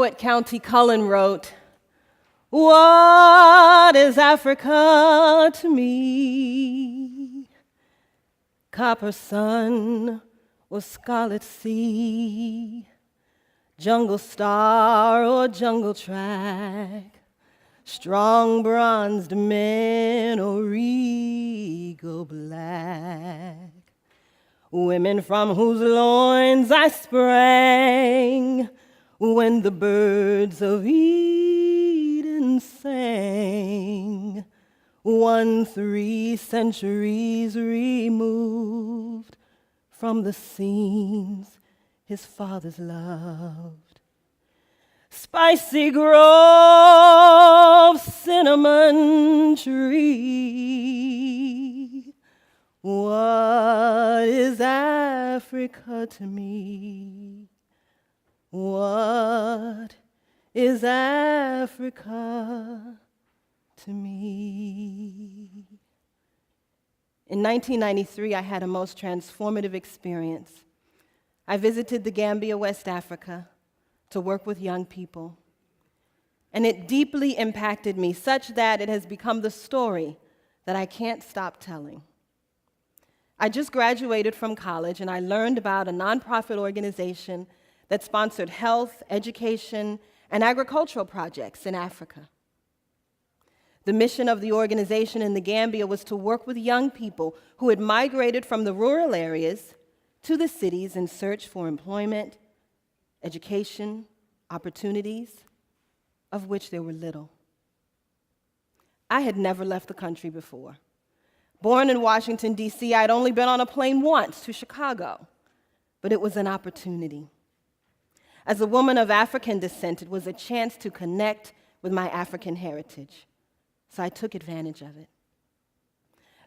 poet County Cullen wrote, "What is Africa to me? Copper sun or scarlet sea, jungle star or jungle track, strong bronzed men or regal black, women from whose loins I sprang when the birds of Eden sang, 3 centuries removed from the scenes his fathers loved. Spicy grove, cinnamon tree, what is Africa to me? What is Africa to me?" In 1993, I had a most transformative experience. I visited the Gambia, West Africa, to work with young people. And it deeply impacted me, such that it has become the story that I can't stop telling. I just graduated from college, and I learned about a nonprofit organization that sponsored health, education, and agricultural projects in Africa. The mission of the organization in the Gambia was to work with young people who had migrated from the rural areas to the cities in search for employment, education, opportunities, of which there were little. I had never left the country before. Born in Washington, D.C., I'd only been on a plane once to Chicago, but it was an opportunity. As a woman of African descent, it was a chance to connect with my African heritage, so I took advantage of it.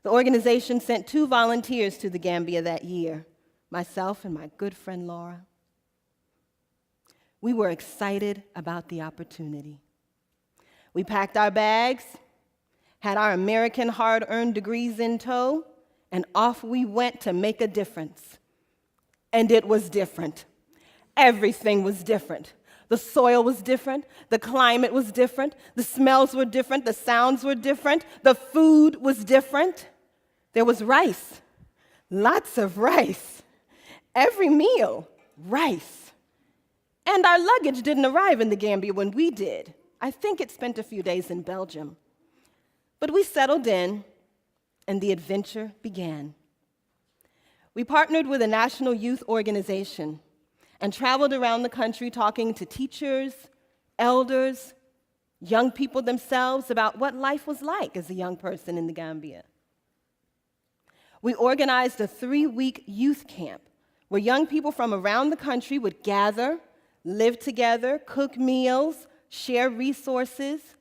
The organization sent 2 volunteers to the Gambia that year, myself and my good friend Laura. We were excited about the opportunity. We packed our bags, had our American hard-earned degrees in tow, and off we went to make a difference. And it was different. Everything was different. The soil was different, the climate was different, the smells were different, the sounds were different, the food was different. There was rice, lots of rice. Every meal, rice. And our luggage didn't arrive in the Gambia when we did. I think it spent a few days in Belgium. But we settled in, and the adventure began. We partnered with a national youth organization and traveled around the country talking to teachers, elders, young people themselves about what life was like as a young person in the Gambia. We organized a 3-week youth camp where young people from around the country would gather, live together, cook meals, share resources,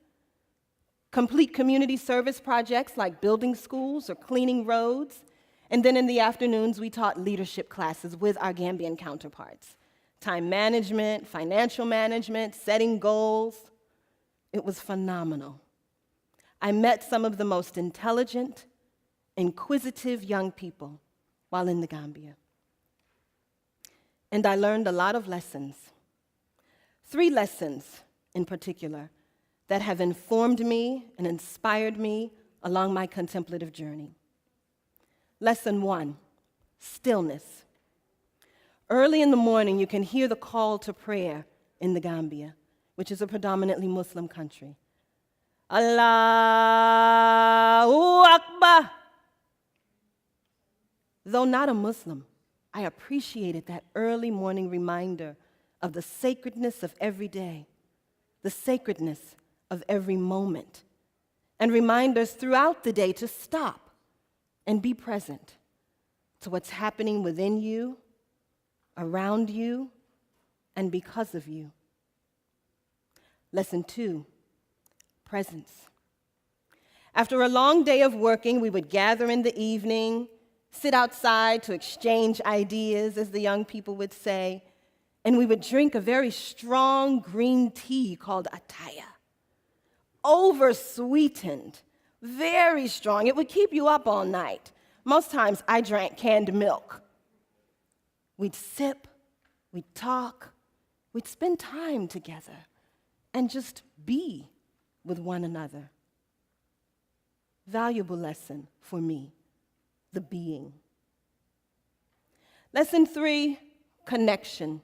complete community service projects like building schools or cleaning roads, and then in the afternoons we taught leadership classes with our Gambian counterparts. Time management, financial management, setting goals. It was phenomenal. I met some of the most intelligent, inquisitive young people while in the Gambia. And I learned a lot of lessons. 3 lessons in particular that have informed me and inspired me along my contemplative journey. Lesson 1, stillness. Early in the morning, you can hear the call to prayer in the Gambia, which is a predominantly Muslim country. Allahu Akbar. Though not a Muslim, I appreciated that early morning reminder of the sacredness of every day, the sacredness of every moment, and reminders throughout the day to stop and be present to what's happening within you, around you, and because of you. Lesson 2, presence. After a long day of working, we would gather in the evening, sit outside to exchange ideas, as the young people would say, and we would drink a very strong green tea called ataya. Over-sweetened, very strong. It would keep you up all night. Most times I drank canned milk. We'd sip, we'd talk, we'd spend time together and just be with one another. Valuable lesson for me, the being. Lesson 3, connection.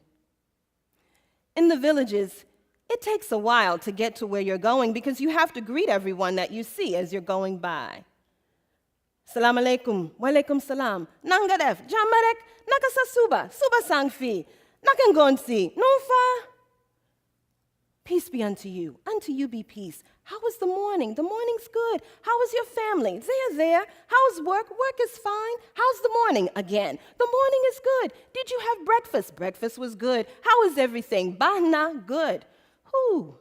In the villages, it takes a while to get to where you're going because you have to greet everyone that you see as you're going by. Salam alaikum, wa alaikum salam, nangadef, jamarek, nakasa suba sangfi, nakangonsi, nufa. Peace be unto you be peace. How was the morning? The morning's good. How is your family? They're there. How's work? Work is fine. How's the morning? Again, the morning is good. Did you have breakfast? Breakfast was good. How is everything? Bahna, good. Whew.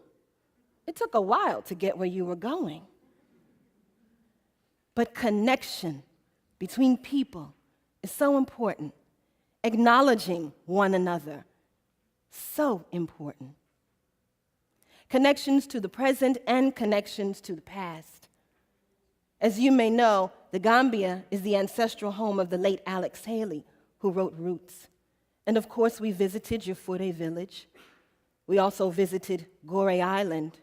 It took a while to get where you were going. But connection between people is so important. Acknowledging one another, so important. Connections to the present and connections to the past. As you may know, the Gambia is the ancestral home of the late Alex Haley, who wrote Roots. And of course, we visited Yafure village. We also visited Gore Island,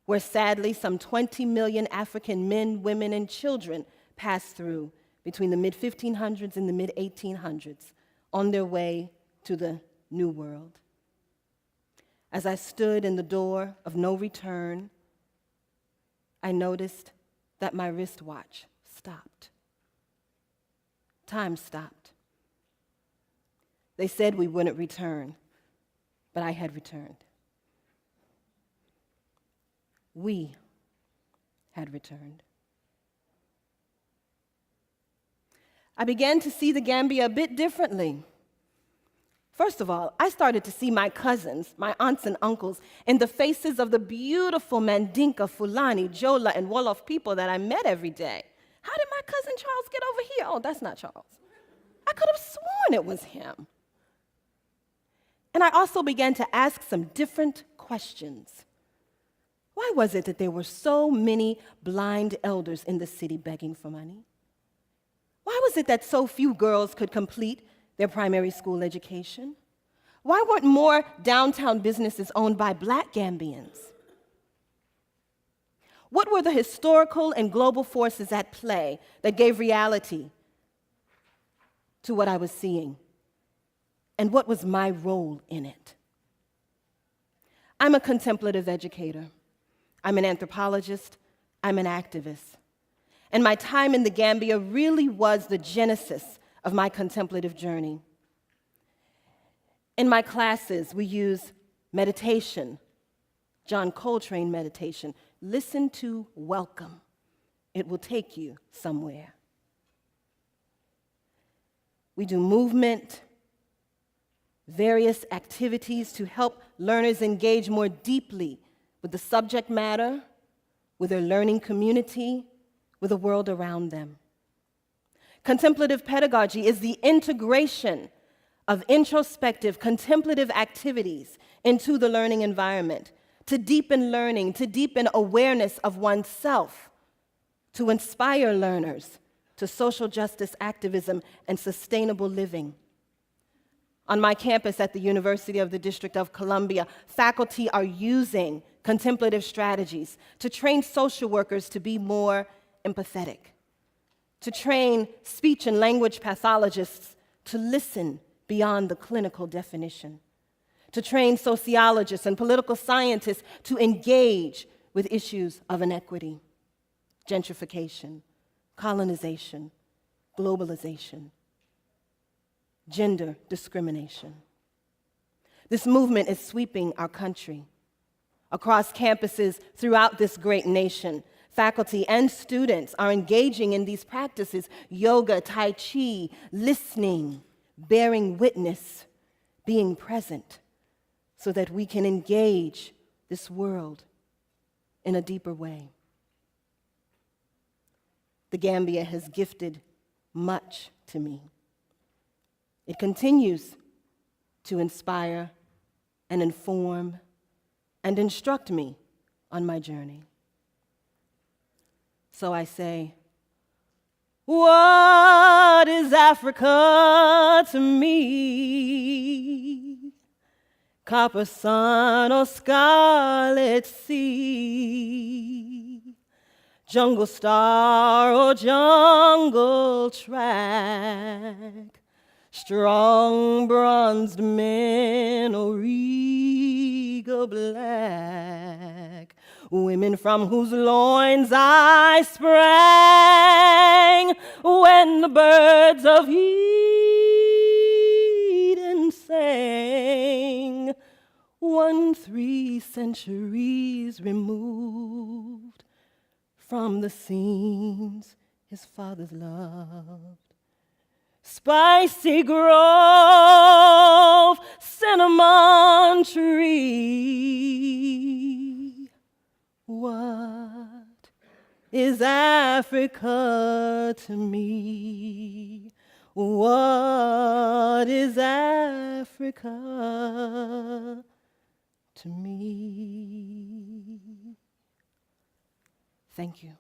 where sadly some 20 million African men, women, and children passed through between the mid-1500s and the mid-1800s on their way to the New World. As I stood in the door of no return, I noticed that my wristwatch stopped. Time stopped. They said we wouldn't return, but I had returned. We had returned. I began to see the Gambia a bit differently. First of all, I started to see my cousins, my aunts and uncles, in the faces of the beautiful Mandinka, Fulani, Jola, and Wolof people that I met every day. How did my cousin Charles get over here? Oh, that's not Charles. I could have sworn it was him. And I also began to ask some different questions. Why was it that there were so many blind elders in the city begging for money? Why was it that so few girls could complete their primary school education? Why weren't more downtown businesses owned by Black Gambians? What were the historical and global forces at play that gave reality to what I was seeing? And what was my role in it? I'm a contemplative educator. I'm an anthropologist. I'm an activist. And my time in the Gambia really was the genesis of my contemplative journey. In my classes, we use meditation, John Coltrane meditation. Listen to welcome. It will take you somewhere. We do movement, various activities to help learners engage more deeply with the subject matter, with their learning community, with the world around them. Contemplative pedagogy is the integration of introspective, contemplative activities into the learning environment to deepen learning, to deepen awareness of oneself, to inspire learners to social justice activism and sustainable living. On my campus at the University of the District of Columbia, faculty are using contemplative strategies to train social workers to be more empathetic, to train speech and language pathologists to listen beyond the clinical definition, to train sociologists and political scientists to engage with issues of inequity, gentrification, colonization, globalization, gender discrimination. This movement is sweeping our country. Across campuses throughout this great nation, faculty and students are engaging in these practices: yoga, tai chi, listening, bearing witness, being present, so that we can engage this world in a deeper way. The Gambia has gifted much to me. It continues to inspire and inform and instruct me on my journey. So I say, what is Africa to me? copper sun or scarlet sea, jungle star or jungle track, strong bronzed men or regal black, women from whose loins I sprang when the birds of Eden sang, 1 3 centuries removed from the scenes his fathers loved. Spicy grove, cinnamon tree. What is Africa to me? What is Africa to me? Thank you.